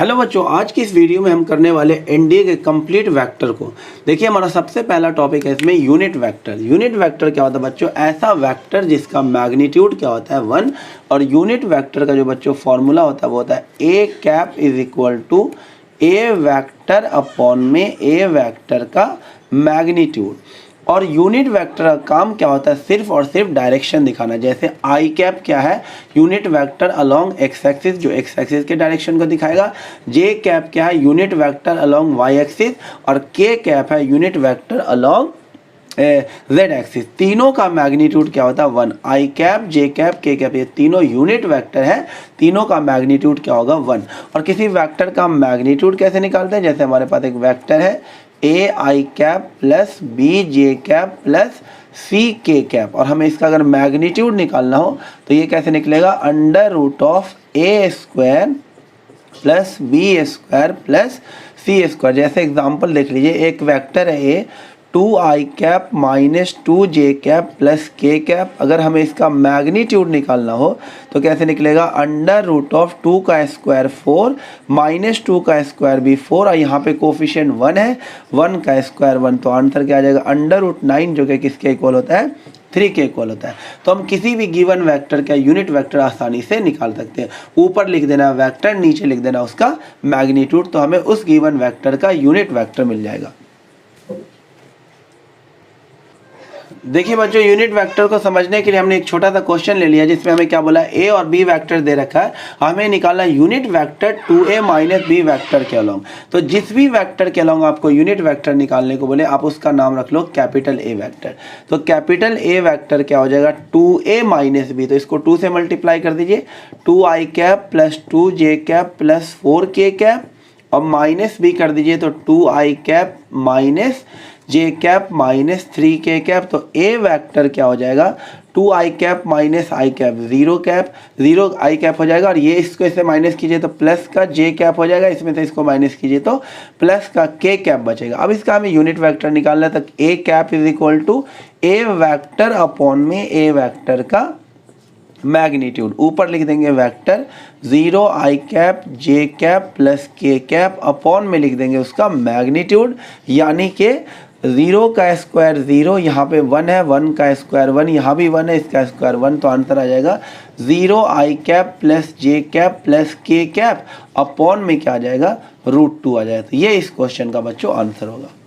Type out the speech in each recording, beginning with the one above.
Hello बच्चों, आज की इस वीडियो में हम करने वाले एनडीए के कंप्लीट वेक्टर को। देखिए, हमारा सबसे पहला टॉपिक है इसमें यूनिट वेक्टर। यूनिट वेक्टर क्या होता है बच्चों? ऐसा वेक्टर जिसका मैग्नीट्यूड क्या होता है 1। और यूनिट वेक्टर का जो बच्चों फॉर्मूला होता है वो होता है A cap is equal to A vector upon में ए वेक्टर का मैग्नीट्यूड। और यूनिट वेक्टर का काम क्या होता है? सिर्फ और सिर्फ डायरेक्शन दिखाना। जैसे आई कैप क्या है? Unit vector along x axis, जो एक्स एक्सिस के डायरेक्शन को दिखाएगा। जे कैप क्या है? Unit vector along y axis. और के कैप है unit vector along z axis. तीनों का मैग्नीट्यूड क्या होता है? 1। आई कैप, जे कैप, के कैप, ये तीनों यूनिट वेक्टर है, तीनों का मैग्नीट्यूड क्या होगा? 1। और किसी वेक्टर का मैग्नीट्यूड कैसे निकालते हैं? जैसे हमारे पास एक वेक्टर है A I cap plus B J cap plus C K cap, और हमें इसका अगर मैग्नीट्यूड निकालना हो तो ये कैसे निकलेगा? Under root of a square plus B square plus c square. जैसे एग्जांपल देख लीजिए, एक वेक्टर है a 2 i cap minus 2 j cap plus के कैप। अगर हमें इसका मैग्नीट्यूड निकालना हो तो कैसे निकलेगा? अंडर रूट ऑफ 2 का स्क्वायर 4 माइनस 2 का स्क्वायर भी 4, और यहाँ पे कोफिशिएंट 1 है, 1 का स्क्वायर 1, तो आंसर क्या आ जाएगा? अंडर रूट 9, जो कि किसके इक्वल होता है? 3 के इक्वल होता है। तो हम किसी भी गिवन वेक्टर का यूनिट वेक्टर आसानी से निकाल सकते हैं। ऊपर लिख देना वेक्टर, नीचे लिख देना उसका मैग्नीट्यूड, तो हमें उस गिवन वेक्टर का यूनिट वेक्टर मिल जाएगा। देखिए बच्चों, यूनिट वेक्टर को समझने के लिए हमने एक छोटा सा क्वेश्चन ले लिया जिसमें हमें क्या बोला है? ए और बी वेक्टर दे रखा है, हमें निकालना unit vector 2a minus B vector के अलोंग। तो जिस भी वेक्टर के अलोंग आपको यूनिट वेक्टर निकालने को बोले, आप उसका नाम रख लो कैपिटल ए वेक्टर। तो कैपिटल ए वेक्टर क्या हो जाएगा? 2a माइनस बी, तो इसको 2 से मल्टीप्लाई कर दीजिए। 2 i cap plus 2 j cap plus 4 के कैप, और माइनस बी कर दीजिए तो 2 i cap minus J cap minus 3 के कैप। तो ए वेक्टर क्या हो जाएगा? 2 i cap minus I cap 0 cap, 0 I cap हो जाएगा, और ये इसको इससे माइनस कीजिए तो प्लस का जे कैप हो जाएगा, इसमें से इसको माइनस कीजिए तो प्लस का के कैप बचेगा। अब इसका हमें यूनिट वेक्टर निकालना है, तो A cap is equal to A vector upon में ए वेक्टर का मैग्नीट्यूड। ऊपर लिख देंगे vector 0 I cap J cap plus के कैप अपॉन में लिख देंगे उसका मैग्नीट्यूड, यानी कि 0 का स्क्वायर 0, यहाँ पे 1 है, 1 का स्क्वायर 1, यहाँ भी 1 है, इसका स्क्वायर 1, तो आंसर आ जाएगा 0 I cap plus J cap plus के कैप अपॉन में क्या आ जाएगा? रूट 2 आ जाएगा। तो ये इस क्वेश्चन का बच्चों आंसर होगा।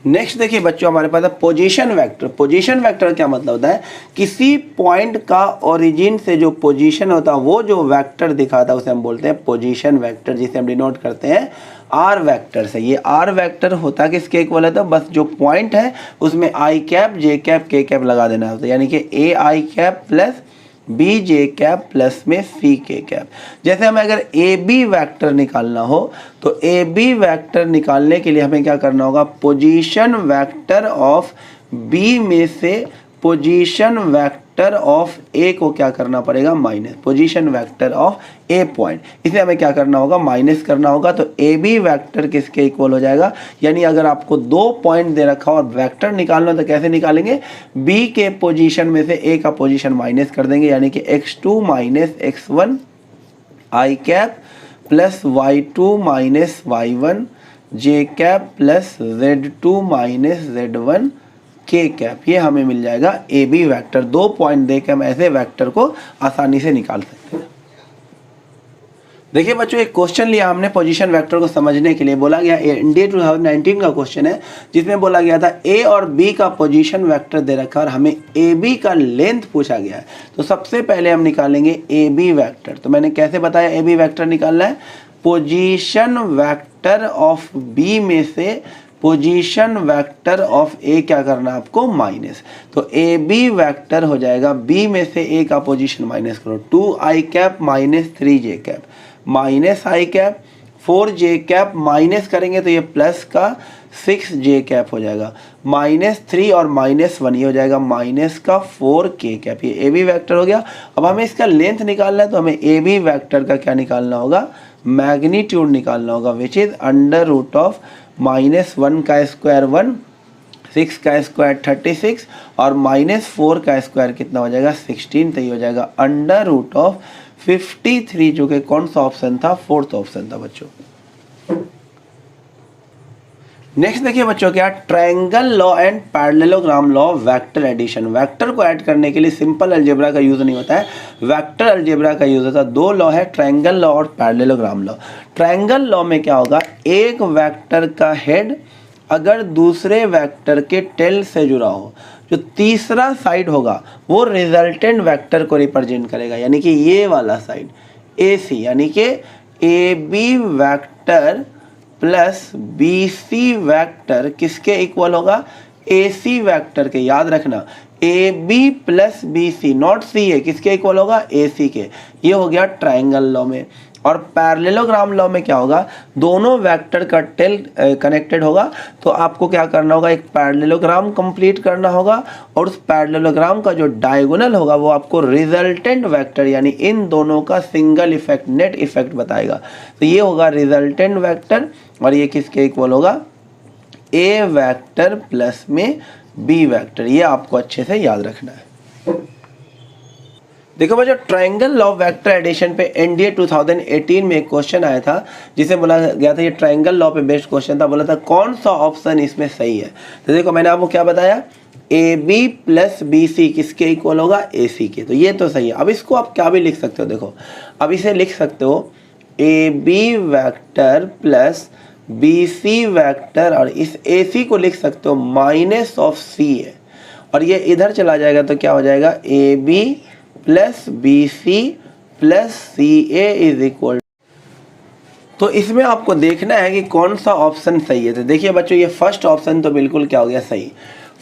नेक्स्ट देखिए बच्चों, हमारे पास है पोजीशन वेक्टर। पोजीशन वेक्टर क्या मतलब होता है? किसी पॉइंट का ओरिजिन से जो पोजीशन होता है वो जो वेक्टर दिखाता है उसे हम बोलते हैं पोजीशन वेक्टर, जिसे हम डिनोट करते हैं आर वेक्टर से। ये आर वेक्टर होता है किसके इक्वल है? तो बस जो पॉइंट है उसमें आई कैप जे कैप के कैप लगा देना होता है, यानी कि A I cap plus B J cap plus में सी के कैप। जैसे हमें अगर ए बी वैक्टर निकालना हो तो ए बी वैक्टर निकालने के लिए हमें क्या करना होगा? पोजीशन वेक्टर ऑफ बी में से पोजीशन वेक्टर ऑफ ए को क्या करना पड़ेगा? Minus position vector of A point, इसे हमें क्या करना होगा? माइनस करना होगा। तो ए बी वैक्टर किसके इक्वल हो जाएगा? यानी अगर आपको 2 पॉइंट दे रखा हो और वेक्टर निकालना तो कैसे निकालेंगे? बी के पोजीशन में से ए का पोजीशन माइनस कर देंगे, यानी कि x2 minus x1 I cap plus y2 minus y1 J cap plus z2 minus z1 K cap. ये हमें मिल जाएगा ए बी वैक्टर। 2 पॉइंट देकर हम ऐसे वेक्टर को आसानी से निकाल सकते हैं। देखिए बच्चों, एक क्वेश्चन लिया हमने पोजीशन वेक्टर को समझने के लिए। बोला गया एनडीए 2019 का क्वेश्चन है जिसमें बोला गया था ए और बी का पोजीशन वेक्टर दे रखा और हमें ए बी का लेंथ पूछा गया है। तो सबसे पहले हम निकालेंगे ए बी वैक्टर। तो मैंने कैसे बताया ए बी वैक्टर निकालना है? पोजीशन वेक्टर ऑफ बी में से पोजीशन वेक्टर ऑफ ए क्या करना है आपको? माइनस। तो ए बी वेक्टर हो जाएगा बी में से ए का पोजीशन माइनस करो, 2 i cap minus 3 J cap minus I cap 4 J cap minus करेंगे तो ये प्लस का 6 जे कैप हो जाएगा, माइनस 3 और माइनस 1 ये हो जाएगा माइनस का 4 के कैप। ये ए बी वैक्टर हो गया। अब हमें इसका लेंथ निकालना है तो हमें ए बी वैक्टर का क्या निकालना होगा? मैग्नीट्यूड निकालना होगा, which is under root of minus 1 का स्क्वायर 1, 6 का स्क्वायर 36 और माइनस 4 का स्क्वायर कितना हो जाएगा? 16। तो ये हो जाएगा अंडर रूट ऑफ 53 जो कि कौन सा ऑप्शन था, फोर्थ ऑप्शन था बच्चों। नेक्स्ट देखिए बच्चों क्या, triangle law and parallelogram law vector addition. Vector को ऐड करने के लिए सिंपल अलजेब्रा का यूज नहीं होता है, वेक्टर अलजेब्रा का यूज होता है। दो लॉ है, ट्रायंगल लॉ और पैरेललोग्राम लॉ। ट्रायंगल लॉ में क्या होगा, एक वेक्टर का हेड अगर दूसरे वेक्टर के टेल से जुड़ा हो, जो तीसरा साइड होगा वो रिजल्टेंट वेक्टर को रिप्रेजेंट करेगा, यानी कि ये वाला साइड AC, यानी कि AB vector plus BC vector किसके इक्वल होगा, AC वेक्टर के। याद रखना AB plus BC, not C है, किसके इक्वल होगा, AC के। ये हो गया ट्रायंगल लॉ में। और पैरेललोग्राम लॉ में क्या होगा, दोनों वेक्टर का टेल कनेक्टेड होगा, तो आपको क्या करना होगा, एक पैरेललोग्राम कंप्लीट करना होगा और उस पैरेललोग्राम का जो डायगोनल होगा वो आपको रिजल्टेंट वेक्टर यानी इन दोनों का सिंगल इफेक्ट, नेट इफेक्ट बताएगा। तो ये होगा रिजल्टेंट वेक्टर और ये किसके इक्वल होगा, A वेक्टर प्लस में B वेक्टर। ये आपको अच्छे से याद रखना है। देखो बच्चों, ट्रायंगल लॉ वेक्टर एडिशन पे NDA 2018 में एक क्वेश्चन आया था जिसे बोला गया था, ये ट्रायंगल लॉ पे बेस्ड क्वेश्चन था। बोला था कौन सा ऑप्शन इसमें सही है। तो देखो मैंने आपको क्या बताया, AB प्लस BC किसके इक्वल होगा, AC के। तो ये तो सही है। अब इसको आप क्या भी लिख सकते हो, देखो अब इसे लिख सकते हो AB vector plus BC vector और इस AC को लिख सकते हो माइनस ऑफ CA, और ये इधर चला जाएगा तो क्या हो जाएगा, AB plus BC plus CA is equal. तो इसमें आपको देखना है कि कौन सा ऑप्शन सही है। तो देखिए बच्चों, ये फर्स्ट ऑप्शन तो बिल्कुल क्या हो गया, सही।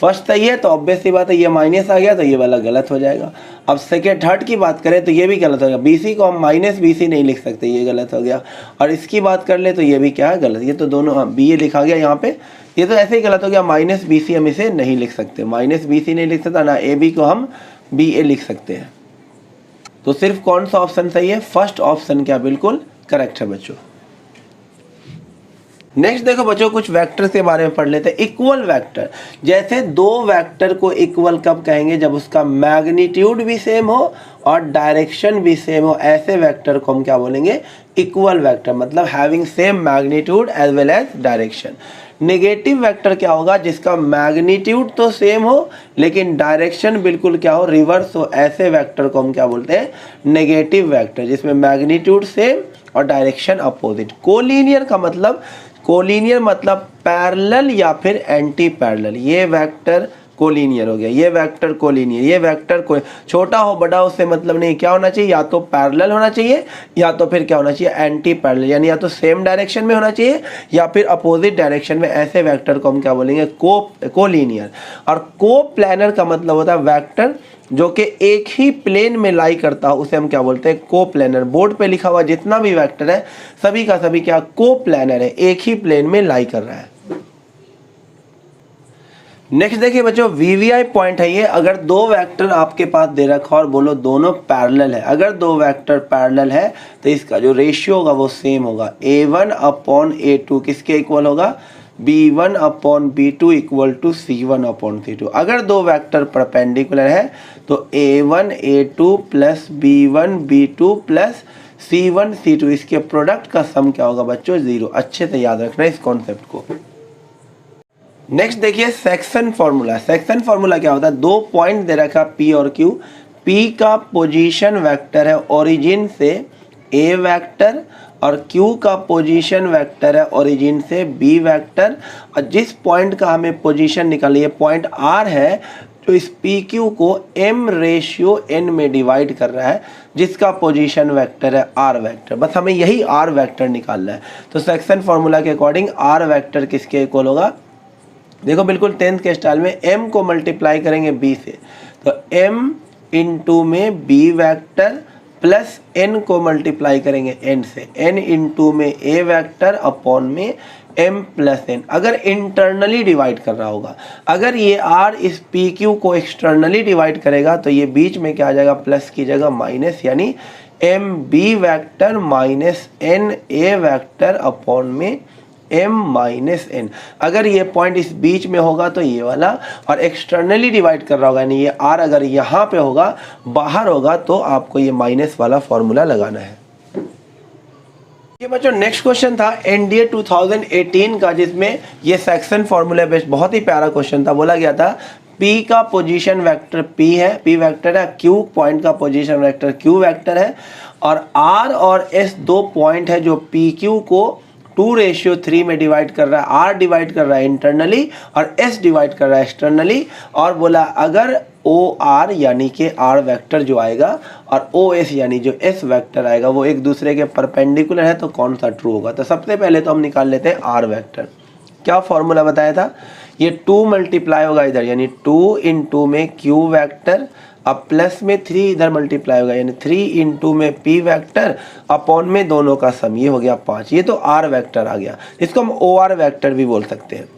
फर्स्ट सही है तो ऑब्वियस सी बात है ये माइनस आ गया तो ये वाला गलत हो जाएगा। अब सेकेंड थर्ड की बात करें तो ये भी गलत हो गया, BC को हम माइनस BC नहीं लिख सकते, ये गलत हो गया। और इसकी बात कर ले तो ये भी क्या है, गलत। ये तो दोनों BA लिखा गया यहाँ पे, ये तो ऐसे ही गलत हो गया। माइनस BC हम इसे नहीं लिख सकते, माइनस BC नहीं लिख सकता ना, AB को हम BA लिख सकते हैं। तो सिर्फ कौन सा ऑप्शन सही है, फर्स्ट ऑप्शन क्या बिल्कुल करेक्ट है बच्चों। नेक्स्ट देखो बच्चों, कुछ वेक्टर के बारे में पढ़ लेते हैं। इक्वल वेक्टर, जैसे दो वेक्टर को इक्वल कब कहेंगे, जब उसका मैग्नीट्यूड भी सेम हो और डायरेक्शन भी सेम हो, ऐसे वेक्टर को हम क्या बोलेंगे, इक्वल वेक्टर। मतलब having same magnitude as well as direction. Negative vector क्या होगा, जिसका मैग्नीट्यूड तो सेम हो लेकिन डायरेक्शन बिल्कुल क्या हो, रिवर्स हो, ऐसे वेक्टर को हम क्या बोलते हैं, नेगेटिव वेक्टर, जिसमें मैग्नीट्यूड सेम और डायरेक्शन अपोजिट। कोलिनियर का मतलब, कोलिनियर मतलब पैरेलल या फिर एंटी पैरेलल, ये वेक्टर कोलिनियर हो गया, ये वेक्टर कोलिनियर। ये वेक्टर को छोटा हो बड़ा हो उससे मतलब नहीं, क्या होना चाहिए, या तो पैरेलल होना चाहिए या तो फिर क्या होना चाहिए, एंटी पैरेलल, यानी या तो सेम डायरेक्शन में होना चाहिए या फिर अपोजिट डायरेक्शन में। ऐसे वेक्टर को हम क्या बोलेंगे, कोलिनियर। और कोप्लैनर का मतलब होता है वेक्टर जो कि एक ही प्लेन में लाई करता हो, उसे हम क्या बोलते हैं, कोप्लैनर। बोर्ड पे लिखा हुआ जितना भी वेक्टर है सभी का सभी क्या, कोप्लैनर है, एक ही प्लेन में लाई कर रहा है। नेक्स्ट देखिए बच्चों, VVI पॉइंट है ये। अगर दो वेक्टर आपके पास दे रखा और बोलो दोनों पैरेलल है, अगर दो वेक्टर पैरेलल है तो इसका जो रेशियो होगा वो सेम होगा। A1 अपॉन A2 किसके इक्वल होगा, B1 upon B2 equal to C1 upon C2। अगर दो वेक्टर परपेंडिकुलर है तो A1 A2 plus B1 B2 plus C1 C2, इसके प्रोडक्ट का सम क्या होगा बच्चों, 0। अच्छे से याद रखना इस कॉन्सेप्ट को। नेक्स्ट देखिए सेक्शन फॉर्मूला। सेक्शन फॉर्मूला क्या होता है, दो पॉइंट दे रखा P और Q। P का पोजीशन वेक्टर है ओरिजिन से A वेक्टर और Q का पोजीशन वेक्टर है ओरिजिन से B वेक्टर। और जिस पॉइंट का हमें पोजीशन निकाली है, पॉइंट R है, तो इस PQ को M रेशियो N में डिवाइड कर रहा है, जिसका पोजीशन वेक्टर है R वेक्टर। बस हमें यही R वेक्टर निकालना है। तो सेक्शन फॉर्मूला के अकॉर्डिंग R वेक्टर किसके इक्वल होगा, देखो बिल्कुल 10th के स्टाइल में M को मल्टीप्लाई करेंगे B से, तो M इंटू में B वेक्टर प्लस N को मल्टीप्लाई करेंगे N से, N इंटू में A वेक्टर अपॉन में M प्लस N। अगर इंटरनली डिवाइड कर रहा होगा, अगर ये R इस PQ को एक्सटर्नली डिवाइड करेगा तो ये बीच में क्या आ जाएगा, प्लस की जगह माइनस, यानी M B vector minus N A vector upon में m माइनस n। अगर ये पॉइंट इस बीच में होगा तो ये वाला, और एक्सटर्नली डिवाइड कर रहा होगा यानी ये r अगर यहाँ पे होगा, बाहर होगा, तो आपको ये माइनस वाला फॉर्मूला लगाना है। ये बच्चों नेक्स्ट क्वेश्चन था एनडीए 2018 का, जिसमें ये सेक्शन फॉर्मूला बेस्ड बहुत ही प्यारा क्वेश्चन था। बोला गया था P का पोजीशन वेक्टर P है, P वेक्टर है, Q पॉइंट का पोजीशन वेक्टर Q वेक्टर है, और R और S दो पॉइंट है जो PQ को 2:3 में डिवाइड कर रहा है। R डिवाइड कर रहा है इंटरनली और S डिवाइड कर रहा है एक्सटर्नली। और बोला अगर OR यानी कि R वेक्टर जो आएगा और OS यानी जो S वेक्टर आएगा वो एक दूसरे के परपेंडिकुलर है तो कौन सा ट्रू होगा। तो सबसे पहले तो हम निकाल लेते हैं R वेक्टर। क्या फॉर्मूला बताया था, ये 2 मल्टीप्लाई होगा इधर यानी 2 × में Q वेक्टर, अब प्लस में 3 इधर मल्टीप्लाई होगा यानी 3 × में P वेक्टर अपॉन में दोनों का सम, ये हो गया 5। ये तो R वेक्टर आ गया, इसको हम OR वेक्टर भी बोल सकते हैं,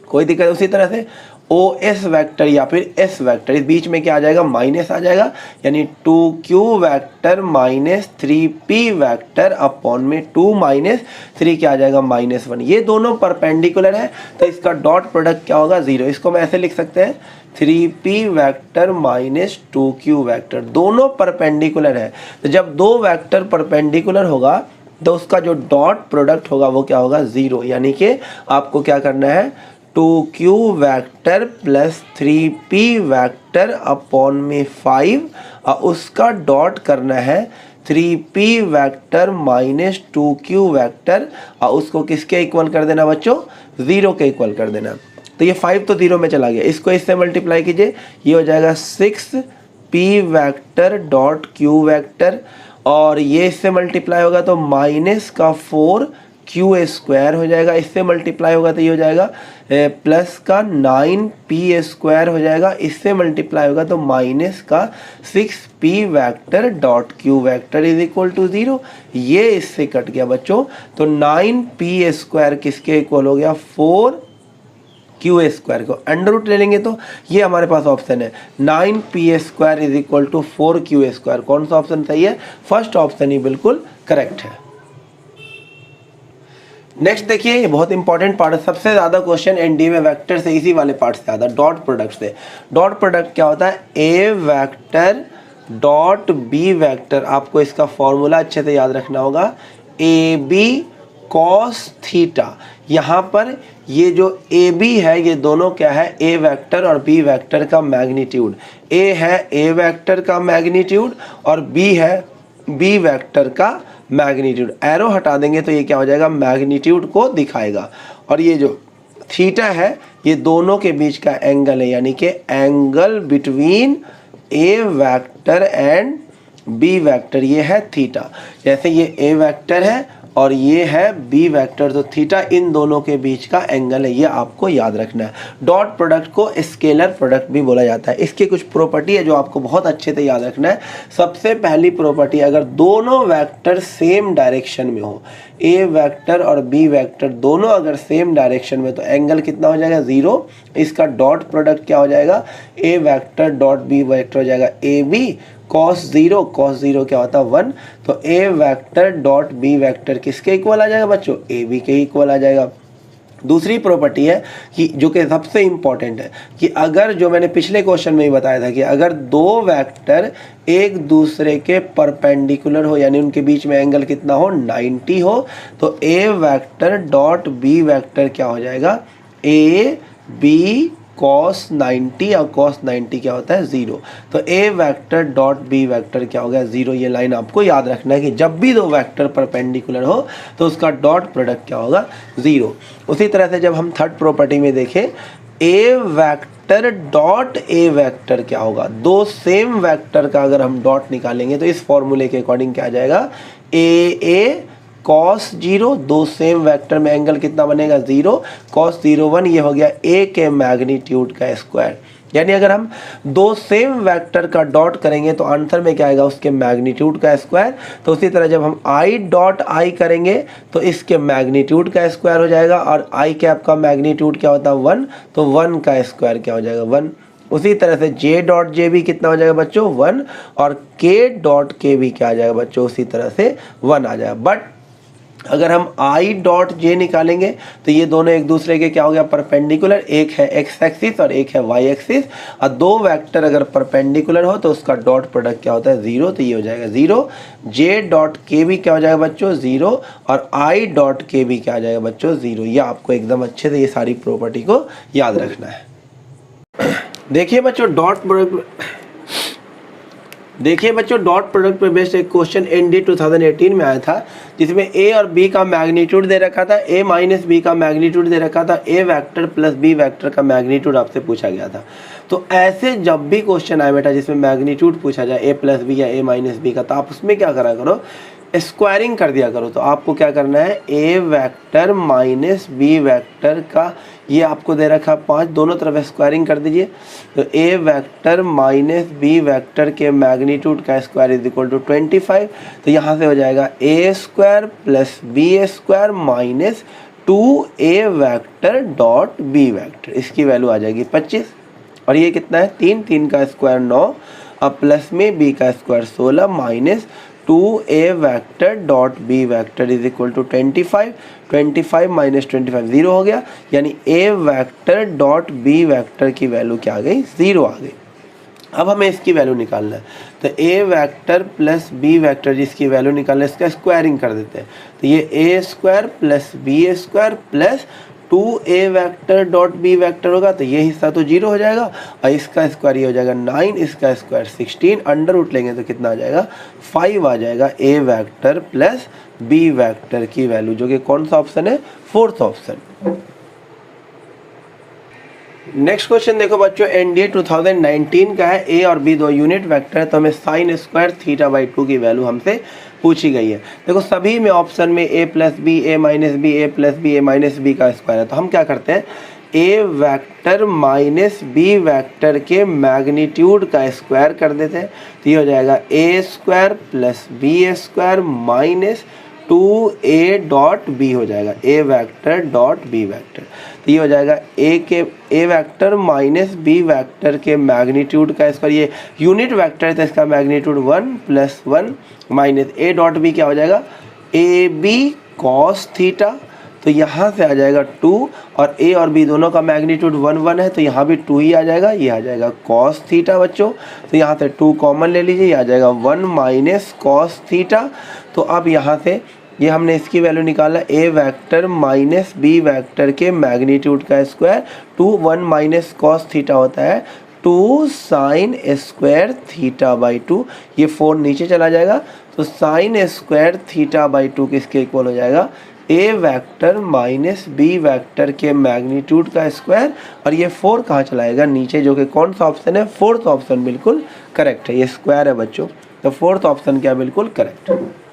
कोई दिक्कत। उसी तरह से OS वेक्टर या फिर S वेक्टर, इस बीच में क्या आ जाएगा, माइनस आ जाएगा यानी 2Q vector minus 3P vector upon में 2 माइनस 3 क्या आ जाएगा, -1। ये दोनों परपेंडिकुलर है तो इसका डॉट प्रोडक्ट क्या होगा, 0। इसको मैं ऐसे लिख सकते हैं 3P vector minus 2Q vector, दोनों परपेंडिकुलर है। तो जब दो वेक्टर परपेंडिकुलर होगा तो उसका जो डॉट प्रोडक्ट होगा वो क्या होगा, 0। यानी कि आपको क्या करना है, 2Q vector plus 3P vector upon में 5 और उसका डॉट करना है 3P vector minus 2Q vector और उसको किसके इक्वल कर देना बच्चों, 0 के इक्वल कर देना। तो ये 5 तो 0 में चला गया, इसको इससे मल्टीप्लाई कीजिए, ये हो जाएगा 6P vector dot Q vector, और ये इससे मल्टीप्लाई होगा तो माइनस का 4Q स्क्वायर हो जाएगा, इससे मल्टीप्लाई होगा तो ये हो जाएगा प्लस का 9P स्क्वायर हो जाएगा, इससे मल्टीप्लाई होगा तो माइनस का 6P vector dot Q vector is equal to 0। ये इससे कट गया बच्चों, तो 9P स्क्वायर किसके इक्वल हो गया, 4Q स्क्वायर को अंडर रूट ले लेंगे तो ये हमारे पास ऑप्शन है 9P square is equal to 4Q square. कौन सा ऑप्शन सही है, फर्स्ट ऑप्शन ही बिल्कुल करेक्ट है। नेक्स्ट देखिए, ये बहुत इंपॉर्टेंट पार्ट है, सबसे ज़्यादा क्वेश्चन एनडीए में वेक्टर से इसी वाले पार्ट से आता है, डॉट प्रोडक्ट से। डॉट प्रोडक्ट क्या होता है, A vector dot B vector, आपको इसका फॉर्मूला अच्छे से याद रखना होगा, ए बी कॉस थीटा। यहाँ पर ये जो ए बी है ये दोनों क्या है, ए वेक्टर और बी वेक्टर का मैग्नीट्यूड। ए है ए वेक्टर का मैग्नीट्यूड और बी है बी वेक्टर का मैग्नीट्यूड। एरो हटा देंगे तो ये क्या हो जाएगा, मैग्नीट्यूड को दिखाएगा। और ये जो थीटा है ये दोनों के बीच का एंगल है, यानी कि angle between a vector and b vector, ये है थीटा। जैसे ये ए वेक्टर है और ये है बी वेक्टर, तो थीटा इन दोनों के बीच का एंगल है, ये आपको याद रखना है। डॉट प्रोडक्ट को स्केलर प्रोडक्ट भी बोला जाता है। इसकी कुछ प्रॉपर्टी है जो आपको बहुत अच्छे से याद रखना है। सबसे पहली प्रॉपर्टी, अगर दोनों वेक्टर सेम डायरेक्शन में हो, ए वेक्टर और बी वेक्टर दोनों अगर सेम डायरेक्शन में, तो एंगल कितना हो जाएगा, 0। इसका डॉट प्रोडक्ट क्या हो जाएगा, ए वेक्टर डॉट बी वेक्टर हो जाएगा ए बी cos 0, cos 0 क्या होता है, 1। तो ए वेक्टर डॉट बी वेक्टर किसके इक्वल आ जाएगा बच्चों, ए बी के इक्वल आ जाएगा। दूसरी प्रॉपर्टी है कि जो कि सबसे इम्पॉर्टेंट है कि अगर, जो मैंने पिछले क्वेश्चन में ही बताया था कि अगर दो वेक्टर एक दूसरे के परपेंडिकुलर हो, यानी उनके बीच में एंगल कितना हो, 90 हो, तो ए वेक्टर डॉट बी वेक्टर क्या हो जाएगा, ए बी cos 90 और cos 90 क्या होता है, 0। तो ए वेक्टर डॉट बी वेक्टर क्या हो गया, 0। ये लाइन आपको याद रखना है कि जब भी दो वेक्टर परपेंडिकुलर हो तो उसका डॉट प्रोडक्ट क्या होगा, 0। उसी तरह से जब हम थर्ड प्रॉपर्टी में देखें, ए वेक्टर डॉट ए वेक्टर क्या होगा, दो सेम वेक्टर का अगर हम डॉट निकालेंगे तो इस फॉर्मूले के अकॉर्डिंग क्या आ जाएगा, ए cos 0, दो सेम वेक्टर में एंगल कितना बनेगा, 0। cos 0 1, ये हो गया ए के मैग्नीट्यूड का स्क्वायर। यानी अगर हम दो सेम वेक्टर का डॉट करेंगे तो आंसर में क्या आएगा, उसके मैग्नीट्यूड का स्क्वायर। तो उसी तरह जब हम आई डॉट आई करेंगे तो इसके मैग्नीट्यूड का स्क्वायर हो जाएगा, और आई कैप का मैग्नीट्यूड क्या होता है, 1। तो 1 का स्क्वायर क्या हो जाएगा, 1। उसी तरह से जे डॉट जे भी कितना हो जाएगा बच्चों, 1। और के डॉट के भी क्या आ जाएगा बच्चों, उसी तरह से 1 आ जाएगा। बट अगर हम आई डॉट जे निकालेंगे तो ये दोनों एक दूसरे के क्या हो गया, परपेंडिकुलर। एक है एक्स एक्सिस और एक है वाई एक्सिस, और दो वेक्टर अगर परपेंडिकुलर हो तो उसका डॉट प्रोडक्ट क्या होता है, जीरो। तो ये हो जाएगा जीरो। जे डॉट के भी क्या हो जाएगा बच्चों, जीरो, और आई डॉट के भी क्या आ जाएगा बच्चों, जीरो। ये आपको एकदम अच्छे से ये सारी प्रॉपर्टी को याद रखना है। देखिए बच्चों डॉट प्रोडक्ट, देखिए बच्चों डॉट प्रोडक्ट पे बेस्ड एक क्वेश्चन एनडी 2018 में आया था, जिसमें ए और बी का मैग्नीट्यूड दे रखा था, ए माइनस बी का मैग्नीट्यूड दे रखा था, ए वेक्टर प्लस बी वेक्टर का मैग्नीट्यूड आपसे पूछा गया था। तो ऐसे जब भी क्वेश्चन आए बेटा जिसमें मैग्नीट्यूड पूछा जाए ए प्लस बी या ए माइनस बी का, तो आप उसमें क्या करा करो, स्क्वायरिंग कर दिया करो। तो आपको क्या करना है, A vector minus B vector का, ये आपको दे रखा 5, दोनों तरफ स्क्वायरिंग कर दीजिए। तो ए वेक्टर माइनस बी वेक्टर के मैग्नीट्यूड का स्क्वायर इज इक्वल टू 25। तो यहाँ से हो जाएगा A square plus B square minus 2a vector dot B vector, इसकी वैल्यू आ जाएगी 25। और ये कितना है, 3, 3 का स्क्वायर 9, अब प्लस में b का square 16 minus 2a vector dot b vector is equal to 25। 25 minus 25 zero हो गया, यानी a vector dot b vector की वैल्यू क्या आ गई, जीरो आ गई। अब हमें इसकी वैल्यू निकालना है, तो a vector plus b vector जिसकी वैल्यू निकालना है, इसका स्क्वायरिंग कर देते हैं। तो ये a square plus b square plus 2a vector dot b vector होगा, तो ये हिस्सा तो जीरो हो जाएगा, और इसका स्क्वायर ये हो जाएगा 9, इसका स्क्वायर 16, अंडर रूट लेंगे तो कितना आ जाएगा, 5 आ जाएगा a vector plus b vector की वैल्यू, जो कि कौन सा ऑप्शन है, फोर्थ ऑप्शन। नेक्स्ट क्वेश्चन देखो बच्चों, एनडीए 2019 का है, ए और बी दो यूनिट वेक्टर है, तो हमें साइन स्क्वायर थीटा बाई 2 की वैल्यू हमसे पूछी गई है। देखो सभी में ऑप्शन में A plus B, A minus B, A plus B, A minus B का स्क्वायर है, तो हम क्या करते हैं, A vector minus B vector के मैग्नीट्यूड का स्क्वायर कर देते हैं। तो ये हो जाएगा A square plus B square minus 2a dot B हो जाएगा, ए वेक्टर डॉट बी वेक्टर। तो ये हो जाएगा ए वेक्टर माइनस बी वेक्टर के मैग्नीट्यूड का स्क्वायर, ये यूनिट वेक्टर है तो इसका magnitude 1 plus 1 minus a dot b क्या हो जाएगा, ए बी कॉस थीटा। तो यहाँ से आ जाएगा 2, और ए और बी दोनों का मैग्नीट्यूड 1 1 है, तो यहाँ भी 2 ही आ जाएगा, ये आ जाएगा कॉस थीटा बच्चों। तो यहाँ से 2 कॉमन ले लीजिए, ये आ जाएगा 1 माइनस कॉस थीटा। तो अब यहाँ से ये हमने इसकी वैल्यू निकाला, ए वेक्टर माइनस बी वेक्टर के मैग्नीट्यूड का स्क्वायर 2, 1 माइनस कॉस थीटा होता है 2 साइन स्क्वायर थीटा बाई 2, ये 4 नीचे चला जाएगा, तो साइन स्क्वायर थीटा बाई 2 किसके इक्वल हो जाएगा, ए वेक्टर माइनस बी वेक्टर के मैग्नीट्यूड का स्क्वायर, और ये 4 कहाँ चलाएगा, नीचे, जो कि कौन सा ऑप्शन है, फोर्थ ऑप्शन बिल्कुल करेक्ट है, ये स्क्वायर है बच्चों, तो फोर्थ ऑप्शन क्या बिल्कुल करेक्ट है।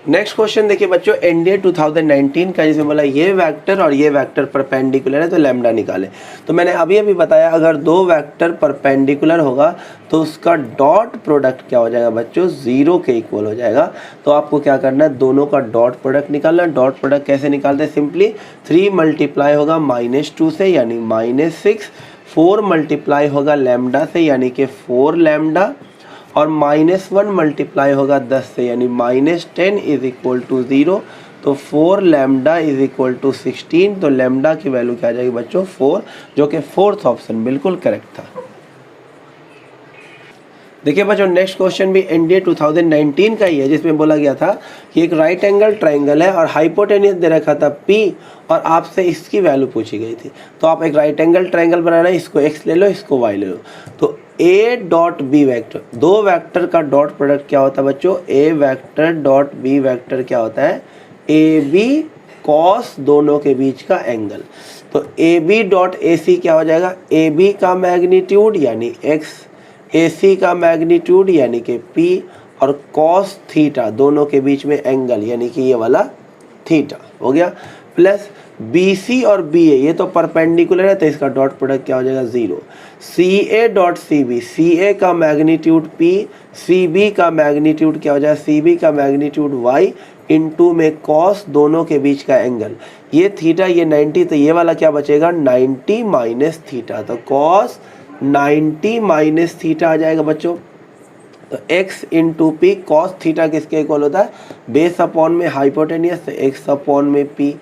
नेक्स्ट क्वेश्चन देखिए बच्चों, एनडीए 2019 का, जिसमें बोला ये वेक्टर और ये वेक्टर परपेंडिकुलर है तो लैम्डा निकाले। तो मैंने अभी बताया, अगर दो वेक्टर परपेंडिकुलर होगा तो उसका डॉट प्रोडक्ट क्या हो जाएगा बच्चों, जीरो के इक्वल हो जाएगा। तो आपको क्या करना है, दोनों का डॉट प्रोडक्ट निकालना है। डॉट प्रोडक्ट कैसे निकालते हैं, सिंपली 3 मल्टीप्लाई होगा -2 से यानी -6, 4 मल्टीप्लाई होगा लैम्डा से यानी कि 4 लैम्डा, और -1 मल्टीप्लाई होगा 10 से यानी -10 इज इक्वल टू 0। तो 4 लैम्डा इज इक्वल टू 16, तो लैम्डा की वैल्यू क्या आ जाएगी बच्चों, 4, जो कि फोर्थ ऑप्शन बिल्कुल करेक्ट था। देखिए बच्चों नेक्स्ट क्वेश्चन भी एनडीए 2019 का ही है, जिसमें बोला गया था कि एक राइट एंगल ट्राइंगल है और हाइपोटेन्यूज दे रखा था P, और आपसे इसकी वैल्यू पूछी गई थी। तो आप एक राइट एंगल ट्राइंगल बनाना है, इसको x ले लो, इसको y ले लो। तो a डॉट बी वेक्टर, दो वेक्टर का डॉट प्रोडक्ट क्या होता है बच्चों, a vector dot b vector क्या होता है, ए बी कॉस दोनों के बीच का एंगल। तो ए बी डॉट ए सी क्या हो जाएगा, ए बी का मैग्नीट्यूड यानी x, AC का मैग्नीट्यूड यानी कि P, और cos थीटा दोनों के बीच में एंगल यानी कि ये वाला थीटा हो गया, प्लस BC और BA ये तो परपेंडिकुलर है तो इसका डॉट प्रोडक्ट क्या हो जाएगा, 0। CA डॉट CB, CA का मैग्नीट्यूड P, CB का मैग्नीट्यूड क्या हो जाएगा, CB का मैग्नीट्यूड Y इंटू में cos दोनों के बीच का एंगल, ये थीटा ये 90, तो ये वाला क्या बचेगा 90 माइनस थीटा, तो cos 90 माइनस थीटा आ जाएगा बच्चों। तो x into P cos theta किसके इक्वल होता है, बेस अपॉन में हाइपोटेनियस, तो x अपॉन में p,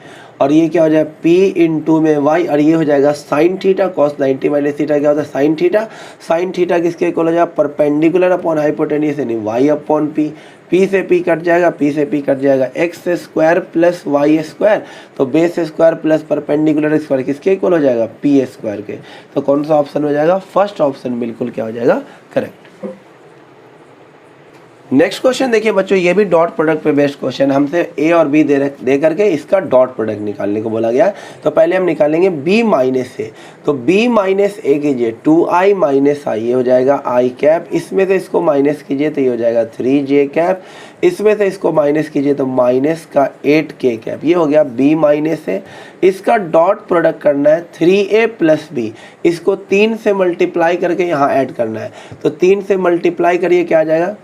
और ये क्या हो जाएगा p इंटू में y, और ये हो जाएगा sine theta, cos 90 minus theta क्या होता है साइन थीटा, साइन थीटा किसके इक्वल हो जाएगा परपेंडिकुलर अपॉन हाइपोटेनियस यानी y अपॉन p, p से p कट जाएगा, p से p कट जाएगा, x square plus y square, तो base square plus perpendicular square किसके इक्वल हो जाएगा p स्क्वायर के, तो कौन सा ऑप्शन हो जाएगा, फर्स्ट ऑप्शन बिल्कुल क्या हो जाएगा करेक्ट। नेक्स्ट क्वेश्चन देखिए बच्चों, ये भी डॉट प्रोडक्ट पे बेस्ड क्वेश्चन, हमसे ए और बी दे करके इसका डॉट प्रोडक्ट निकालने को बोला गया है। तो पहले हम निकालेंगे b माइनस ए, तो b माइनस ए कीजिए 2i माइनस आई, ये हो जाएगा i कैप, इसमें से इसको माइनस कीजिए तो ये हो जाएगा 3j कैप, इसमें से इसको माइनस कीजिए तो माइनस का 8k कैप, ये हो गया b माइनस ए। इसका डॉट प्रोडक्ट करना है 3a प्लस b, इसको 3 से मल्टीप्लाई करके यहाँ ऐड करना है, तो 3 से मल्टीप्लाई करिए क्या आ जाएगा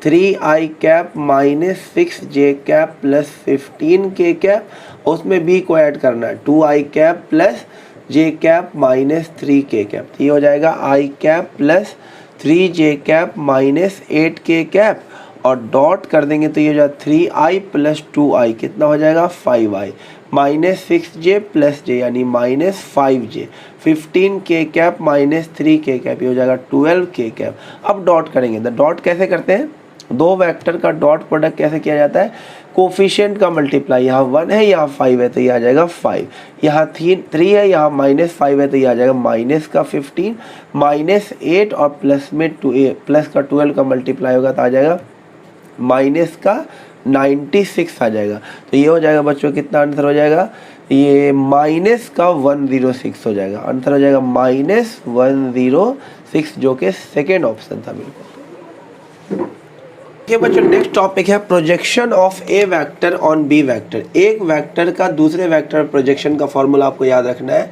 3i cap minus 6j cap plus 15k cap, उसमें b को ऐड करना है 2i cap plus j cap minus 3k cap, तो ये हो जाएगा i cap plus 3j cap minus 8k cap, और डॉट कर देंगे तो ये हो जाएगा 3i प्लस 2i कितना हो जाएगा 5i minus 6j plus j यानी minus 5j, 15k cap minus 3k cap, ये हो जाएगा 12k कैप। अब डॉट करेंगे, तो डॉट कैसे करते हैं, दो वेक्टर का डॉट प्रोडक्ट कैसे किया जाता है, कोफिशिएंट का मल्टीप्लाई, यहाँ 1 है यहाँ 5 है तो ये आ जाएगा 5, यहाँ 3 है यहाँ माइनस 5 है तो ये आ जाएगा माइनस का 15, माइनस 8 और प्लस में 2 प्लस का 12 का मल्टीप्लाई होगा तो आ जाएगा माइनस का 96 आ जाएगा, तो ये हो जाएगा बच्चों कितना आंसर हो जाएगा, ये माइनस का 106 हो जाएगा, आंसर हो जाएगा माइनस 106 जो कि सेकेंड ऑप्शन था बिल्कुल। ये बच्चों नेक्स्ट टॉपिक है projection of a vector on b vector, एक वेक्टर का दूसरे वेक्टर प्रोजेक्शन का फॉर्मूला आपको याद रखना है,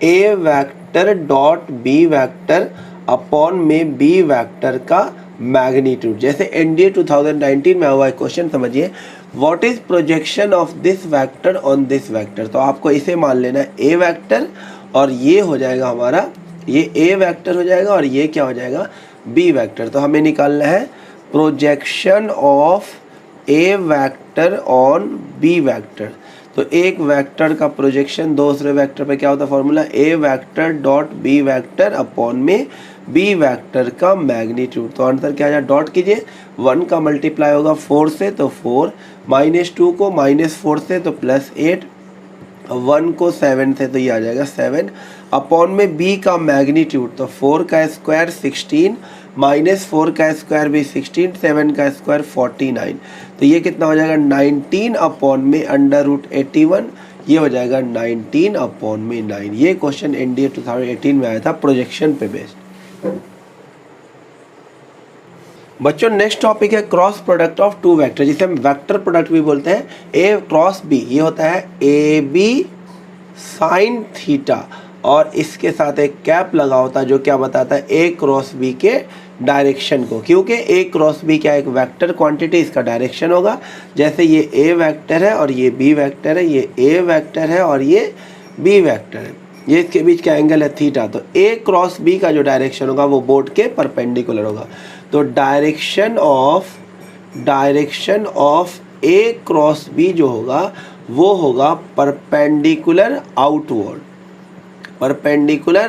A vector dot B vector upon में बी वेक्टर का मैग्नीट्यूड। जैसे एनडीए 2019 में हुआ है क्वेश्चन, समझिए what is projection of this vector on this vector, तो आपको इसे मान लेना है ए वेक्टर, और ये हो जाएगा हमारा, ये ए वेक्टर हो जाएगा और ये क्या हो जाएगा बी वेक्टर, तो हमें निकालना है projection of a vector on b vector. तो एक वेक्टर का प्रोजेक्शन दूसरे वेक्टर पे क्या होता है formula, A vector dot B vector upon में बी वेक्टर का मैग्नीट्यूड। तो आंसर क्या आ जाए, डॉट कीजिए, 1 का मल्टीप्लाई होगा 4 से तो 4, माइनस 2 को माइनस 4 से तो प्लस 8, 1 को 7 से तो ये आ जाएगा 7, अपॉन में b का मैग्नीट्यूड, तो 4 का स्क्वायर 16 माइनस 4 का स्क्वायर भी 16, 7 का स्क्वायर 49, तो ये कितना हो जाएगा 19 अपॉन में अंडर रूट 81, ये हो जाएगा 19 अपॉन में 9। ये क्वेश्चन एनडीए 2018 में आया था प्रोजेक्शन पे बेस्ड। बच्चों नेक्स्ट टॉपिक है cross product of two vector, जिसे हम वेक्टर प्रोडक्ट भी बोलते हैं, ए क्रॉस बी, ये होता है ए बी साइन थीटा, और इसके साथ एक कैप लगा होता है जो क्या बताता है ए क्रॉस बी के डायरेक्शन को, क्योंकि ए क्रॉस बी क्या एक वेक्टर क्वांटिटी, इसका डायरेक्शन होगा। जैसे ये ए वेक्टर है और ये बी वेक्टर है, ये ए वेक्टर है और ये बी वेक्टर है, ये इसके बीच का एंगल है थीटा, तो ए क्रॉस बी का जो डायरेक्शन होगा वो बोर्ड के परपेंडिकुलर होगा। तो direction of A cross b जो होगा वो होगा परपेंडिकुलर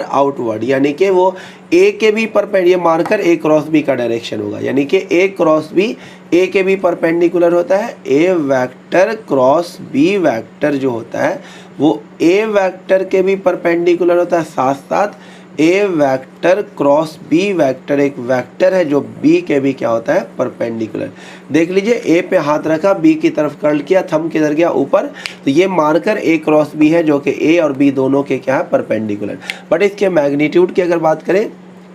आउटवर्ड, यानी कि वो ए के भी परपेंडिकुलर, मार्कर ए क्रॉस बी का डायरेक्शन होगा, यानी कि ए क्रॉस बी ए के भी परपेंडिकुलर होता है। A vector cross b vector जो होता है वो ए वेक्टर के भी परपेंडिकुलर होता है, साथ साथ ए वेक्टर क्रॉस बी वेक्टर एक वेक्टर है जो बी के भी क्या होता है परपेंडिकुलर। देख लीजिए ए पे हाथ रखा, बी की तरफ कर्ल किया, थंब किधर गया ऊपर, तो ये मार्कर ए क्रॉस बी है जो कि ए और बी दोनों के क्या है परपेंडिकुलर। बट इसके मैग्नीट्यूड की अगर बात करें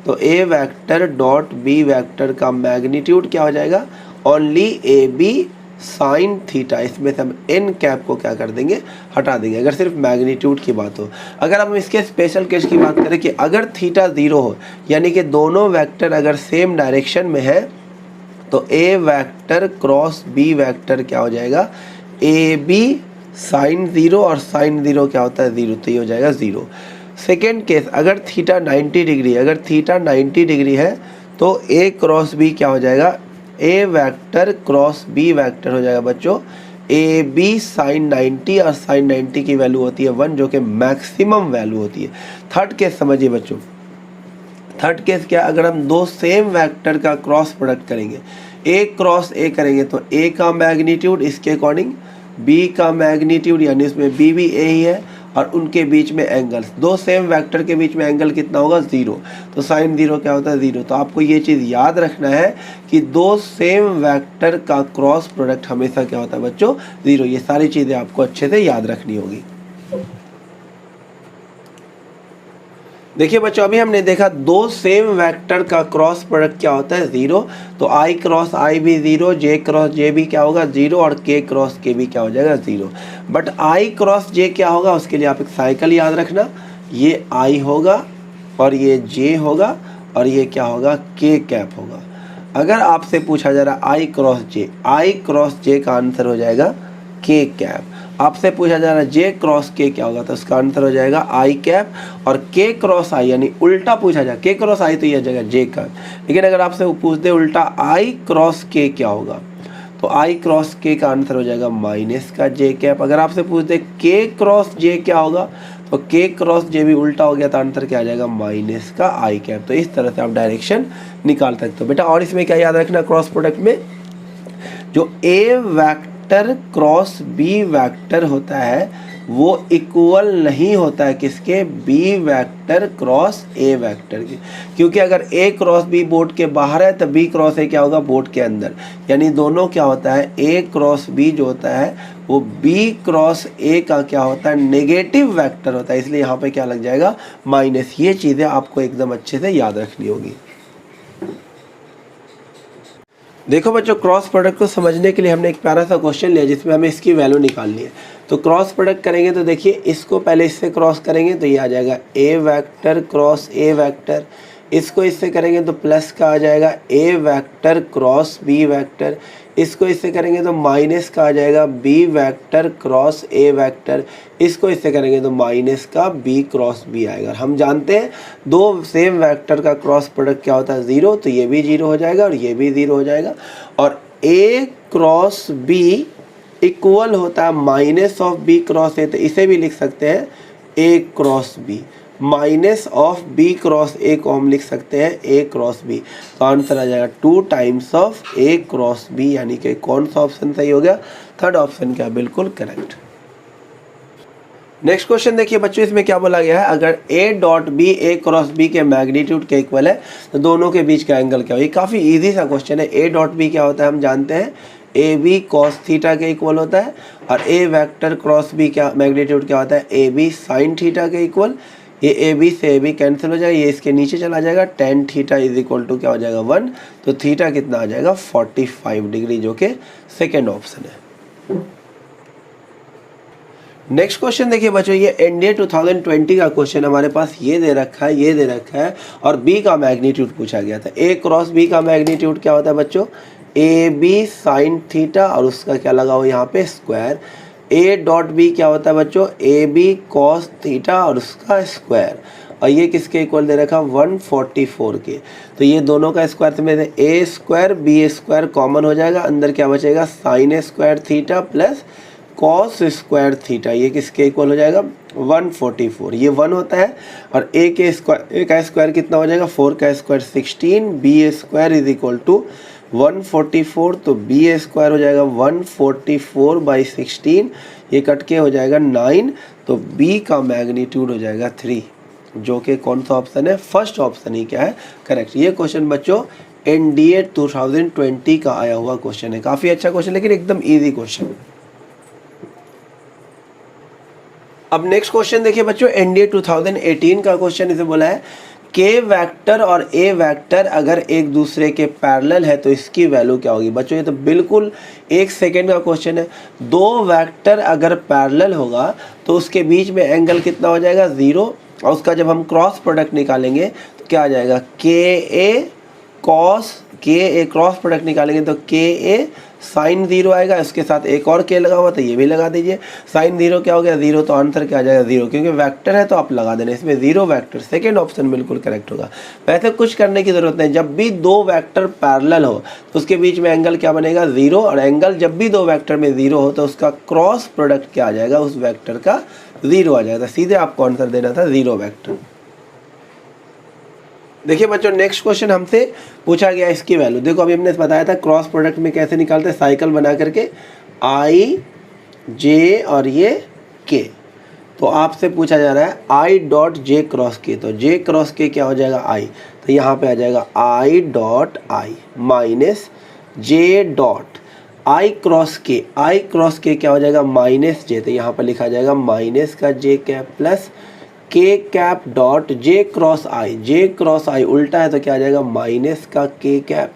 तो ए वेक्टर डॉट बी वेक्टर का मैग्नीट्यूड क्या हो जाएगा, only a b sine theta, इसमें से हम एन कैप को क्या कर देंगे, हटा देंगे अगर सिर्फ मैग्नीट्यूड की बात हो। अगर हम इसके स्पेशल केस की बात करें कि अगर थीटा 0 हो, यानी कि दोनों वेक्टर अगर सेम डायरेक्शन में है, तो ए वेक्टर क्रॉस बी वेक्टर क्या हो जाएगा, ए बी साइन 0 और साइन 0 क्या होता है 0, तो ये हो जाएगा 0। सेकेंड केस, अगर थीटा 90 डिग्री, अगर थीटा 90 डिग्री है तो ए क्रॉस बी क्या हो जाएगा, ए वेक्टर क्रॉस बी वेक्टर हो जाएगा बच्चों ए बी साइन 90, और साइन 90 की वैल्यू होती है 1 जो कि मैक्सिमम वैल्यू होती है। थर्ड केस समझिए बच्चों, थर्ड केस क्या, अगर हम दो सेम वेक्टर का क्रॉस प्रोडक्ट करेंगे, ए क्रॉस ए करेंगे तो ए का मैग्नीट्यूड इसके अकॉर्डिंग बी का मैग्नीट्यूड, यानी इसमें बी भी ए ही है, और उनके बीच में एंगल्स, दो सेम वेक्टर के बीच में एंगल कितना होगा, 0, तो साइन 0 क्या होता है, 0। तो आपको ये चीज़ याद रखना है कि दो सेम वेक्टर का क्रॉस प्रोडक्ट हमेशा क्या होता है बच्चों, 0। ये सारी चीज़ें आपको अच्छे से याद रखनी होगी। देखिए बच्चों, अभी हमने देखा दो सेम वेक्टर का क्रॉस प्रोडक्ट क्या होता है, 0। तो i क्रॉस i भी 0, j क्रॉस j भी क्या होगा, 0, और k क्रॉस k भी क्या हो जाएगा, 0। बट i क्रॉस j क्या होगा, उसके लिए आप एक साइकिल याद रखना, ये i होगा और ये j होगा और ये क्या होगा, k कैप होगा। अगर आपसे पूछा जा रहा है i क्रॉस j का आंसर हो जाएगा k कैप। आपसे पूछा जा रहा है जे क्रॉस के क्या होगा, तो उसका आंसर हो जाएगा आई कैप, और के क्रॉस आई, यानी उल्टा पूछा जाए के क्रॉस आई तो यह जाएगा जे कैप। लेकिन अगर आपसे पूछ दे उल्टा आई क्रॉस के क्या होगा, तो आई क्रॉस के का आंसर हो जाएगा माइनस का जे कैप। अगर आपसे पूछ दे के क्रॉस जे क्या होगा, तो के क्रॉस जे भी उल्टा हो गया तो आंसर क्या आ जाएगा, माइनस का आई कैप। तो इस तरह से आप डायरेक्शन निकाल सकते हो बेटा। और इसमें क्या याद रखना, क्रॉस प्रोडक्ट में जो a vector cross b vector होता है वो इक्वल नहीं होता है किसके, b vector cross a vector के। क्योंकि अगर ए क्रॉस बी बोर्ड के बाहर है तो बी क्रॉस ए क्या होगा, बोर्ड के अंदर। यानी दोनों क्या होता है, ए क्रॉस बी जो होता है वो बी क्रॉस ए का क्या होता है, नेगेटिव वेक्टर होता है। इसलिए यहाँ पे क्या लग जाएगा, माइनस। ये चीज़ें आपको एकदम अच्छे से याद रखनी होगी। देखो बच्चों, क्रॉस प्रोडक्ट को समझने के लिए हमने एक प्यारा सा क्वेश्चन लिया जिसमें हमें इसकी वैल्यू निकालनी है। तो क्रॉस प्रोडक्ट करेंगे तो देखिए, इसको पहले इससे क्रॉस करेंगे तो ये आ जाएगा ए वेक्टर क्रॉस ए वेक्टर। इसको इससे करेंगे तो प्लस का आ जाएगा ए वेक्टर क्रॉस बी वेक्टर। इसको इससे करेंगे तो माइनस का आ जाएगा b vector cross a vector. इसको इससे करेंगे तो माइनस का बी क्रॉस बी आएगा। हम जानते हैं दो सेम वेक्टर का क्रॉस प्रोडक्ट क्या होता है, 0। तो ये भी 0 हो जाएगा और ये भी 0 हो जाएगा। और ए क्रॉस बी इक्वल होता है minus of B cross A. तो इसे भी लिख सकते हैं A cross B, minus of B cross A को हम लिख सकते हैं ए क्रॉस बी। तो आंसर आ जाएगा 2 times of A cross B. यानी कि कौन सा ऑप्शन सही हो गया, थर्ड ऑप्शन क्या, बिल्कुल करेक्ट। नेक्स्ट क्वेश्चन देखिए बच्चों, इसमें क्या बोला गया है, अगर a dot b a cross b के मैग्नीट्यूड के इक्वल है तो दोनों के बीच का एंगल क्या हो। ये काफ़ी इजी सा क्वेश्चन है। ए डॉट बी क्या होता है, हम जानते हैं ए बी कॉस थीटा के इक्वल होता है, और ए वेक्टर क्रॉस बी क्या मैग्नीट्यूड क्या होता है, ए बी साइन थीटा के इक्वल। ये ए बी से ए बी कैंसिल हो जाएगा, ये इसके नीचे चला जाएगा, tan theta is equal to क्या हो जाएगा 1। तो थीटा कितना आ जाएगा 45 डिग्री, जो कि सेकेंड ऑप्शन है। नेक्स्ट क्वेश्चन देखिए बच्चों, ये एनडीए 2020 का क्वेश्चन हमारे पास ये दे रखा है, ये दे रखा है, और बी का मैग्नीट्यूड पूछा गया था। ए क्रॉस बी का मैग्नीट्यूड क्या होता है बच्चों, ए बी साइन थीटा, और उसका क्या लगा हो यहाँ पे स्क्वायर। ए डॉट बी क्या होता है बच्चों, ए बी कॉस थीटा और उसका स्क्वायर। और ये किसके इक्वल दे रखा, 144 के। तो ये दोनों का स्क्वायर से मेरे ए स्क्वायर बी स्क्वायर कॉमन हो जाएगा, अंदर क्या बचेगा sine square theta plus cos square theta. ये किसके इक्वल हो जाएगा 144। ये 1 होता है, और ए के स्क्वायर, ए का स्क्वायर कितना हो जाएगा 4 का square 16, b square is equal to 144। तो बी स्क्वायर हो जाएगा 144/16, ये कट के हो जाएगा 9। तो बी का मैग्नीट्यूड हो जाएगा 3, जो कि कौन सा ऑप्शन है, फर्स्ट ऑप्शन ही क्या है, करेक्ट। ये क्वेश्चन बच्चों एनडीए 2020 का आया हुआ क्वेश्चन है। काफ़ी अच्छा क्वेश्चन, लेकिन एकदम ईजी क्वेश्चन। अब नेक्स्ट क्वेश्चन देखिए बच्चों, एनडीए 2018 का क्वेश्चन। इसे बोला है के वेक्टर और ए वेक्टर अगर एक दूसरे के पैरेलल है तो इसकी वैल्यू क्या होगी। बच्चों ये तो बिल्कुल 1 सेकेंड का क्वेश्चन है। दो वेक्टर अगर पैरेलल होगा तो उसके बीच में एंगल कितना हो जाएगा 0, और उसका जब हम क्रॉस प्रोडक्ट निकालेंगे तो क्या आ जाएगा के ए कॉस के ए क्रॉस प्रोडक्ट निकालेंगे तो के ए साइन 0 आएगा, इसके साथ एक और के लगा हुआ तो ये भी लगा दीजिए। साइन 0 क्या हो गया 0, तो आंसर क्या आ जाएगा 0, क्योंकि वेक्टर है तो आप लगा देना इसमें 0 वेक्टर। सेकंड ऑप्शन बिल्कुल करेक्ट होगा। वैसे कुछ करने की ज़रूरत नहीं, जब भी दो वेक्टर पैरेलल हो तो उसके बीच में एंगल क्या बनेगा 0, और एंगल जब भी दो वेक्टर में 0 हो तो उसका क्रॉस प्रोडक्ट क्या आ जाएगा उस वेक्टर का 0 आ जाएगा। सीधे आपको आंसर देना था 0 वेक्टर। देखिए बच्चों नेक्स्ट क्वेश्चन हमसे पूछा गया इसकी वैल्यू। देखो अभी हमने बताया था क्रॉस प्रोडक्ट में कैसे निकालते हैं, साइकिल बना करके आई जे और ये के। तो आपसे पूछा जा रहा है आई डॉट जे क्रॉस के, तो जे क्रॉस के क्या हो जाएगा आई, तो यहाँ पे आ जाएगा I dot I minus J dot I cross के, आई क्रॉस के क्या हो जाएगा माइनस जे, तो यहाँ पर लिखा जाएगा माइनस का जे कैप प्लस के कैप डॉट जे क्रॉस आई, जे क्रॉस आई उल्टा है तो क्या आ जाएगा माइनस का के कैप,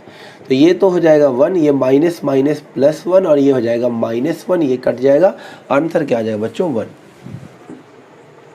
तो ये तो हो जाएगा 1, ये माइनस माइनस प्लस 1 और ये हो जाएगा -1, ये कट जाएगा, आंसर क्या आ जाएगा बच्चों 1।